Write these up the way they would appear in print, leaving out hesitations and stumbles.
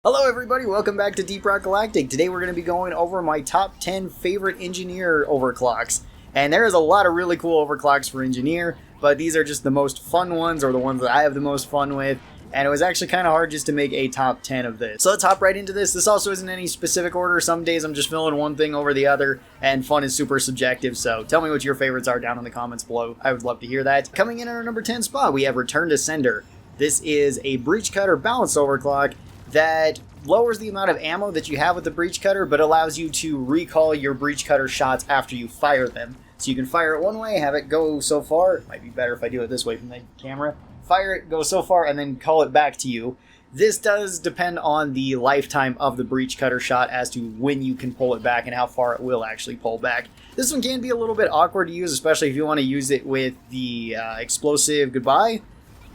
Hello everybody, welcome back to Deep Rock Galactic. Today we're going to be going over my top 10 favorite engineer overclocks. And there is a lot of really cool overclocks for engineer, but these are just the most fun ones, or the ones that I have the most fun with. And it was actually kind of hard just to make a top 10 of this. So let's hop right into this. This also isn't any specific order. Some days I'm just filling one thing over the other, and fun is super subjective. So tell me what your favorites are down in the comments below. I would love to hear that. Coming in at our number 10 spot, we have Return to Sender. This is a breach cutter balanced overclock that lowers the amount of ammo that you have with the breach cutter, but allows you to recall your breach cutter shots after you fire them. So you can fire it one way, have it go so far. It might be better if I do it this way from the camera. Fire it, go so far, and then call it back to you. This does depend on the lifetime of the breach cutter shot as to when you can pull it back and how far it will actually pull back. This one can be a little bit awkward to use, especially if you want to use it with the explosive goodbye,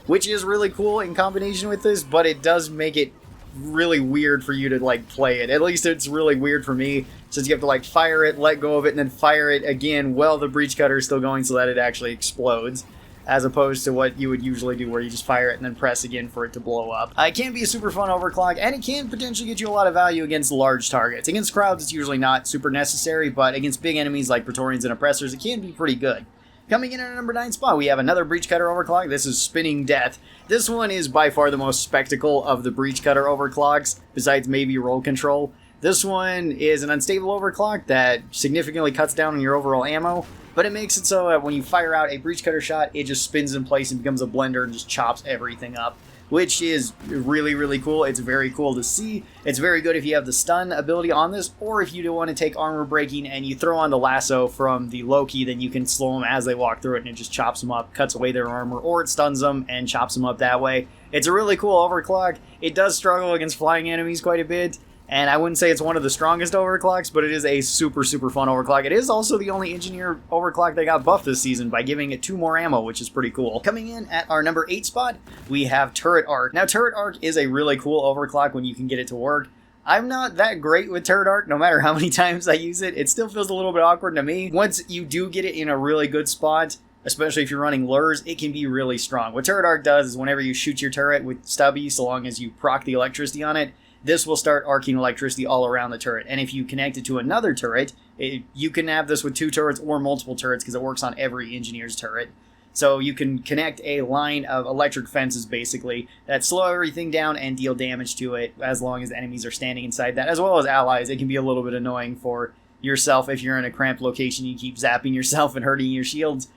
which is really cool in combination with this, but it does make it really weird for you to play it. At least it's really weird for me, since you have to fire it, let go of it, and then fire it again while the breach cutter is still going so that it actually explodes, as opposed to what you would usually do where you just fire it and then press again for it to blow up. It can be a super fun overclock, and it can potentially get you a lot of value against large targets. Against crowds it's usually not super necessary, but against big enemies like Praetorians and Oppressors it can be pretty good. Coming in at our number 9 spot, we have another breach cutter overclock. This is Spinning Death. This one is by far the most spectacle of the breach cutter overclocks, besides maybe roll control. This one is an unstable overclock that significantly cuts down on your overall ammo, but it makes it so that when you fire out a breach cutter shot, it just spins in place and becomes a blender and just chops everything up, which is really, really cool. It's very cool to see. It's very good if you have the stun ability on this, or if you do want to take armor breaking and you throw on the lasso from the Loki, then you can slow them as they walk through it and it just chops them up, cuts away their armor, or it stuns them and chops them up that way. It's a really cool overclock. It does struggle against flying enemies quite a bit, and I wouldn't say it's one of the strongest overclocks, but it is a super, super fun overclock. It is also the only engineer overclock that got buffed this season by giving it 2 more ammo, which is pretty cool. Coming in at our number 8 spot, we have Turret Arc. Now, Turret Arc is a really cool overclock when you can get it to work. I'm not that great with Turret Arc, no matter how many times I use it. It still feels a little bit awkward to me. Once you do get it in a really good spot, especially if you're running lures, it can be really strong. What Turret Arc does is whenever you shoot your turret with stubby, so long as you proc the electricity on it, this will start arcing electricity all around the turret. And if you connect it to another turret, you can have this with 2 turrets or multiple turrets because it works on every engineer's turret. So you can connect a line of electric fences, basically, that slow everything down and deal damage to it as long as enemies are standing inside that, as well as allies. It can be a little bit annoying for yourself if you're in a cramped location, you keep zapping yourself and hurting your shields.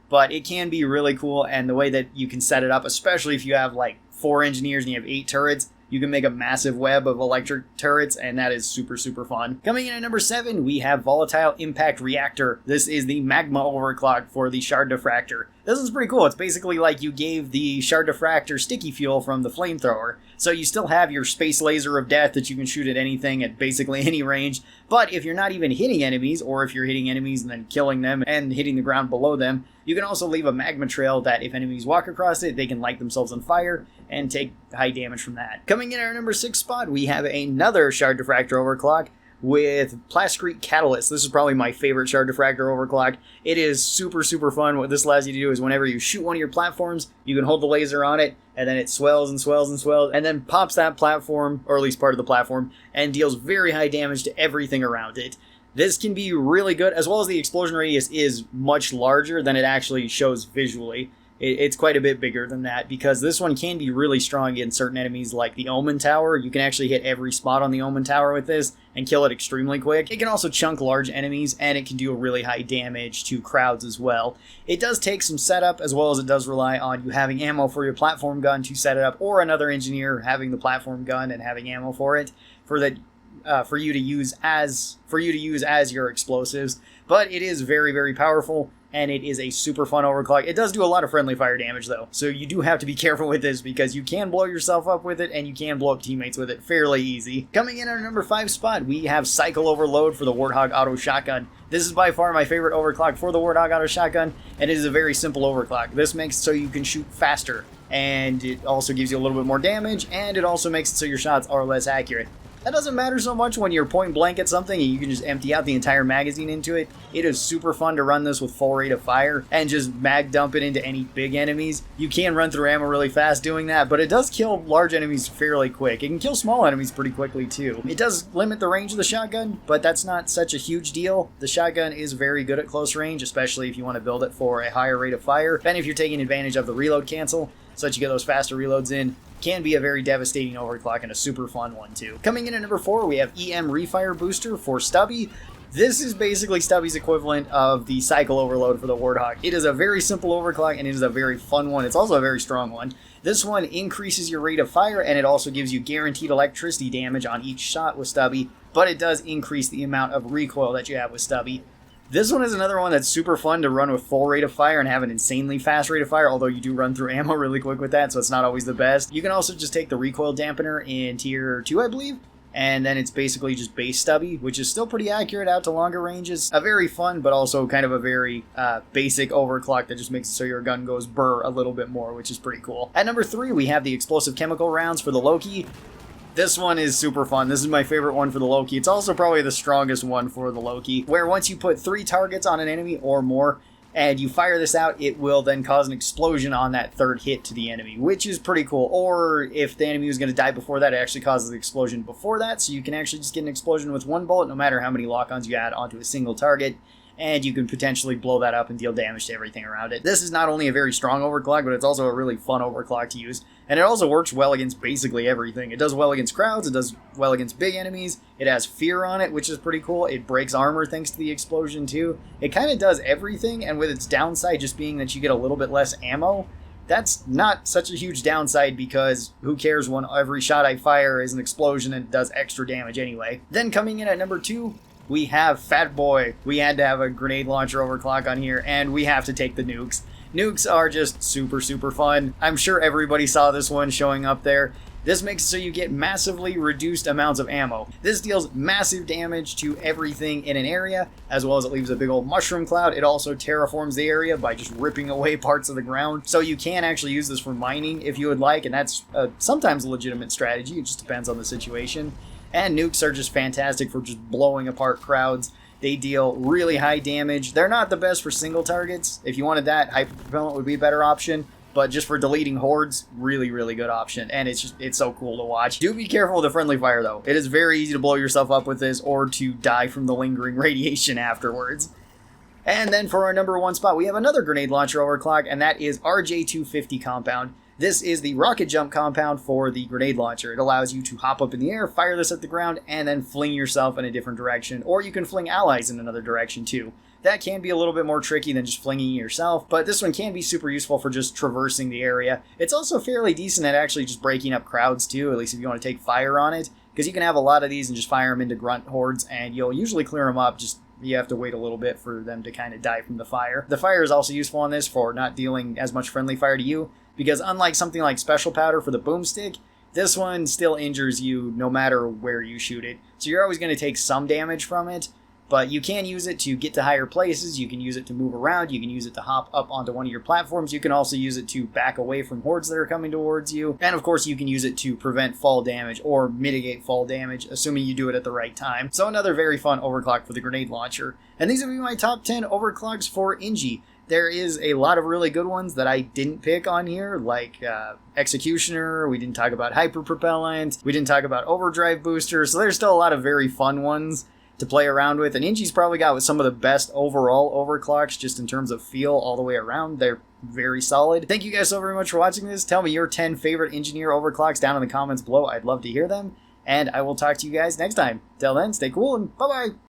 But it can be really cool, and the way that you can set it up, especially if you have 4 engineers and you have 8 turrets, you can make a massive web of electric turrets, and that is super, super fun. Coming in at number 7, we have Volatile Impact Reactor. This is the Magma overclock for the Shard Diffractor. This is pretty cool. It's basically like you gave the Shard Diffractor sticky fuel from the flamethrower. So you still have your space laser of death that you can shoot at anything at basically any range. But if you're not even hitting enemies, or if you're hitting enemies and then killing them and hitting the ground below them, you can also leave a magma trail that if enemies walk across it, they can light themselves on fire and take high damage from that. Coming in at our number 6 spot, we have another Shard Diffractor overclock with Plascrete Catalyst. This is probably my favorite Shard Diffractor overclock. It is super, super fun. What this allows you to do is whenever you shoot one of your platforms, you can hold the laser on it, and then it swells and swells and swells, and then pops that platform, or at least part of the platform, and deals very high damage to everything around it. This can be really good, as well as the explosion radius is much larger than it actually shows visually. It's quite a bit bigger than that, because this one can be really strong against certain enemies like the Omen Tower. You can actually hit every spot on the Omen Tower with this and kill it extremely quick. It can also chunk large enemies, and it can do really high damage to crowds as well. It does take some setup, as well as it does rely on you having ammo for your platform gun to set it up, or another engineer having the platform gun and having ammo for it, for you to use as your explosives. But it is very, very powerful, and it is a super fun overclock. It does do a lot of friendly fire damage, though, so you do have to be careful with this, because you can blow yourself up with it, and you can blow up teammates with it fairly easy. Coming in at our number 5 spot, we have Cycle Overload for the Warthog Auto Shotgun. This is by far my favorite overclock for the Warthog Auto Shotgun, and it is a very simple overclock. This makes it so you can shoot faster, and it also gives you a little bit more damage, and it also makes it so your shots are less accurate. That doesn't matter so much when you're point blank at something and you can just empty out the entire magazine into it. It is super fun to run this with full rate of fire and just mag dump it into any big enemies. You can run through ammo really fast doing that, but it does kill large enemies fairly quick. It can kill small enemies pretty quickly too. It does limit the range of the shotgun, but that's not such a huge deal. The shotgun is very good at close range, especially if you want to build it for a higher rate of fire, and if you're taking advantage of the reload cancel, so that you get those faster reloads in. Can be a very devastating overclock and a super fun one too. Coming in at number 4, we have EM Refire Booster for Stubby. This is basically Stubby's equivalent of the Cycle Overload for the Warthog. It is a very simple overclock and it is a very fun one. It's also a very strong one. This one increases your rate of fire and it also gives you guaranteed electricity damage on each shot with Stubby, but it does increase the amount of recoil that you have with Stubby. This one is another one that's super fun to run with full rate of fire and have an insanely fast rate of fire, although you do run through ammo really quick with that, so it's not always the best. You can also just take the recoil dampener in tier 2, I believe, and then it's basically just base Stubby, which is still pretty accurate out to longer ranges. A very fun, but also kind of a very basic overclock that just makes it so your gun goes burr a little bit more, which is pretty cool. At number 3, we have the explosive chemical rounds for the Loki. This one is super fun. This is my favorite one for the Loki. It's also probably the strongest one for the Loki, where once you put 3 targets on an enemy or more, and you fire this out, it will then cause an explosion on that third hit to the enemy, which is pretty cool. Or if the enemy was going to die before that, it actually causes the explosion before that, so you can actually just get an explosion with 1 bullet, no matter how many lock-ons you add onto a single target, and you can potentially blow that up and deal damage to everything around it. This is not only a very strong overclock, but it's also a really fun overclock to use, and it also works well against basically everything. It does well against crowds, it does well against big enemies, it has fear on it, which is pretty cool. It breaks armor thanks to the explosion too. It kind of does everything, and with its downside just being that you get a little bit less ammo, that's not such a huge downside because who cares when every shot I fire is an explosion and it does extra damage anyway. Then coming in at number 2, we have Fat Boy. We had to have a grenade launcher overclock on here, and we have to take the nukes. Nukes are just super, super fun. I'm sure everybody saw this one showing up there. This makes it so you get massively reduced amounts of ammo. This deals massive damage to everything in an area, as well as it leaves a big old mushroom cloud. It also terraforms the area by just ripping away parts of the ground. So you can actually use this for mining if you would like, and that's sometimes a legitimate strategy. It just depends on the situation. And nukes are just fantastic for just blowing apart crowds. They deal really high damage. They're not the best for single targets. If you wanted that, hyperpropellant would be a better option. But just for deleting hordes, really, really good option. And it's so cool to watch. Do be careful with the friendly fire, though. It is very easy to blow yourself up with this or to die from the lingering radiation afterwards. And then for our number 1 spot, we have another grenade launcher overclock, and that is RJ250 compound. This is the rocket jump compound for the grenade launcher. It allows you to hop up in the air, fire this at the ground, and then fling yourself in a different direction. Or you can fling allies in another direction too. That can be a little bit more tricky than just flinging yourself, but this one can be super useful for just traversing the area. It's also fairly decent at actually just breaking up crowds too, at least if you want to take fire on it, because you can have a lot of these and just fire them into grunt hordes, and you'll usually clear them up. Just you have to wait a little bit for them to kind of die from the fire. The fire is also useful on this for not dealing as much friendly fire to you, because unlike something like special powder for the boomstick, this one still injures you no matter where you shoot it. So you're always going to take some damage from it, but you can use it to get to higher places, you can use it to move around, you can use it to hop up onto one of your platforms, you can also use it to back away from hordes that are coming towards you, and of course you can use it to prevent fall damage or mitigate fall damage, assuming you do it at the right time. So another very fun overclock for the grenade launcher. And these would be my top 10 overclocks for Ingi. There is a lot of really good ones that I didn't pick on here, like Executioner, we didn't talk about Hyperpropellant, we didn't talk about Overdrive Booster, so there's still a lot of very fun ones to play around with, and Ingi's probably got with some of the best overall overclocks just in terms of feel all the way around. They're very solid. Thank you guys so very much for watching this. Tell me your 10 favorite engineer overclocks down in the comments below. I'd love to hear them, and I will talk to you guys next time. Till then, stay cool and bye-bye!